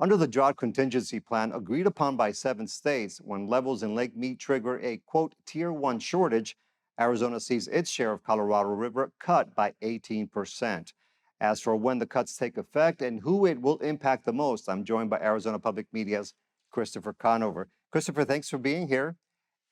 Under the drought contingency plan agreed upon by 7 states, when levels in Lake Mead trigger a quote tier 1 shortage, Arizona sees its share of Colorado River cut by 18%. As for when the cuts take effect and who it will impact the most, I'm joined by Arizona Public Media's Christopher Conover. Christopher, thanks for being here.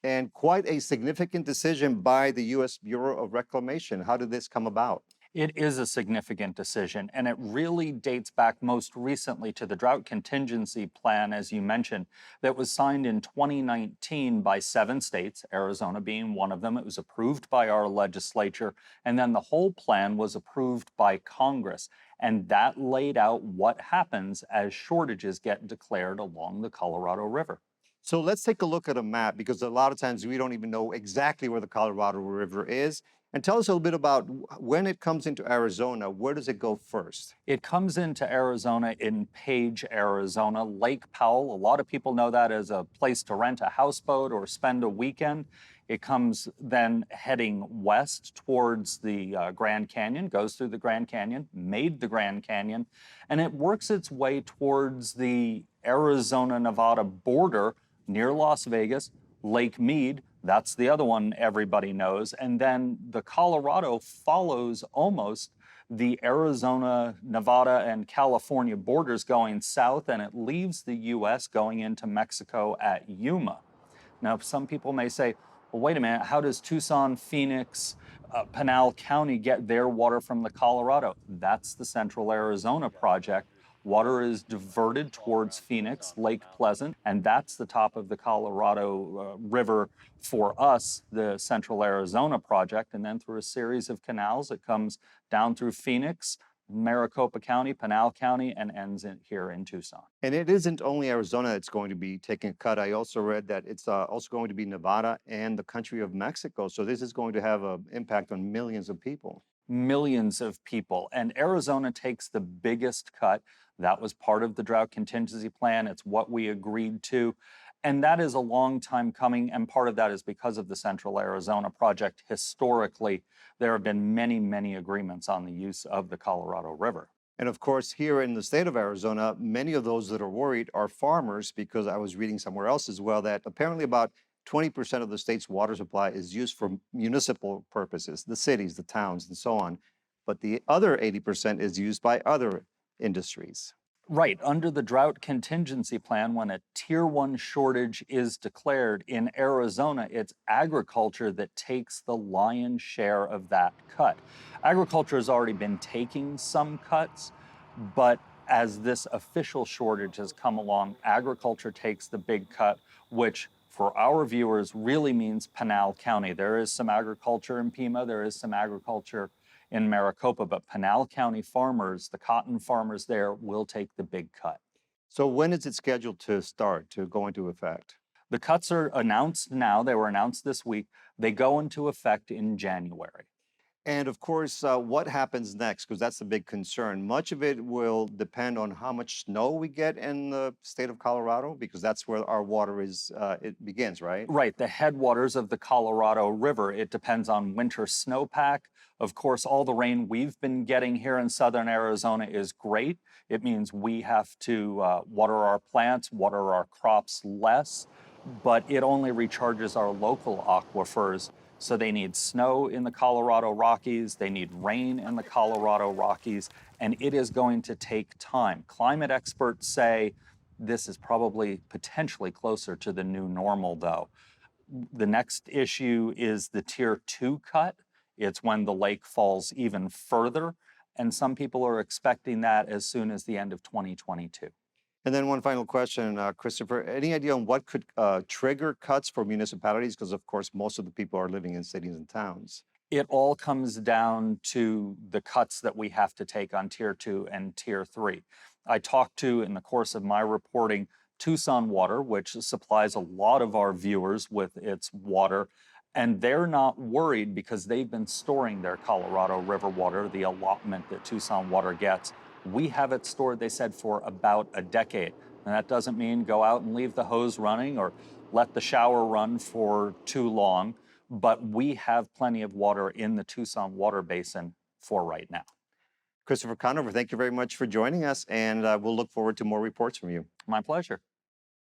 And quite a significant decision by the U.S. Bureau of Reclamation. How did this come about? It is a significant decision, and it really dates back most recently to the drought contingency plan, as you mentioned, that was signed in 2019 by 7 states, Arizona being one of them. It was approved by our legislature, and then the whole plan was approved by Congress. And that laid out what happens as shortages get declared along the Colorado River. So let's take a look at a map because a lot of times we don't even know exactly where the Colorado River is. And tell us a little bit about when it comes into Arizona, where does it go first? It comes into Arizona in Page, Arizona. Lake Powell, a lot of people know that as a place to rent a houseboat or spend a weekend. It comes then heading west towards the Grand Canyon, goes through the Grand Canyon, made the Grand Canyon, and it works its way towards the Arizona-Nevada border near Las Vegas, Lake Mead. That's the other one everybody knows. And then the Colorado follows almost the Arizona, Nevada, and California borders going south, and it leaves the U.S. going into Mexico at Yuma. Now, some people may say, well, wait a minute, how does Tucson, Phoenix, Pinal County get their water from the Colorado? That's the Central Arizona Project. Water is diverted towards Phoenix, Lake Pleasant, and that's the top of the Colorado River for us, the Central Arizona Project. And then through a series of canals, it comes down through Phoenix, Maricopa County, Pinal County, and ends here in Tucson. And it isn't only Arizona that's going to be taking a cut. I also read that it's also going to be Nevada and the country of Mexico. So this is going to have an impact on millions of people. Millions of people. And Arizona takes the biggest cut. That was part of the drought contingency plan. It's what we agreed to. And that is a long time coming. And part of that is because of the Central Arizona Project. Historically, there have been many, many agreements on the use of the Colorado River. And of course, here in the state of Arizona, many of those that are worried are farmers, because I was reading somewhere else as well that apparently about 20% of the state's water supply is used for municipal purposes, the cities, the towns, and so on. But the other 80% is used by other industries. Right. Under the drought contingency plan, when a tier 1 shortage is declared in Arizona, it's agriculture that takes the lion's share of that cut. Agriculture has already been taking some cuts, but as this official shortage has come along, agriculture takes the big cut, which for our viewers really means Pinal County. There is some agriculture in Pima, there is some agriculture in Maricopa, but Pinal County farmers, the cotton farmers there, will take the big cut. So when is it scheduled to start, to go into effect? The cuts are announced now. They were announced this week. They go into effect in January. And of course, what happens next? Because that's the big concern. Much of it will depend on how much snow we get in the state of Colorado, because that's where our water is, it begins, right? Right, the headwaters of the Colorado River. It depends on winter snowpack. Of course, all the rain we've been getting here in southern Arizona is great. It means we have to water our plants, water our crops less, but it only recharges our local aquifers. So they need snow in the Colorado Rockies, they need rain in the Colorado Rockies, and it is going to take time. Climate experts say this is probably potentially closer to the new normal, though. The next issue is the Tier 2 cut. It's when the lake falls even further, and some people are expecting that as soon as the end of 2022. And then one final question, Christopher, any idea on what could trigger cuts for municipalities? Because of course, most of the people are living in cities and towns. It all comes down to the cuts that we have to take on Tier 2 and Tier 3. I talked to, in the course of my reporting, Tucson Water, which supplies a lot of our viewers with its water, and they're not worried because they've been storing their Colorado River water, the allotment that Tucson Water gets. We have it stored, they said, for about a decade. And that doesn't mean go out and leave the hose running or let the shower run for too long, but we have plenty of water in the Tucson Water Basin for right now. Christopher Conover, thank you very much for joining us, and we'll look forward to more reports from you. My pleasure.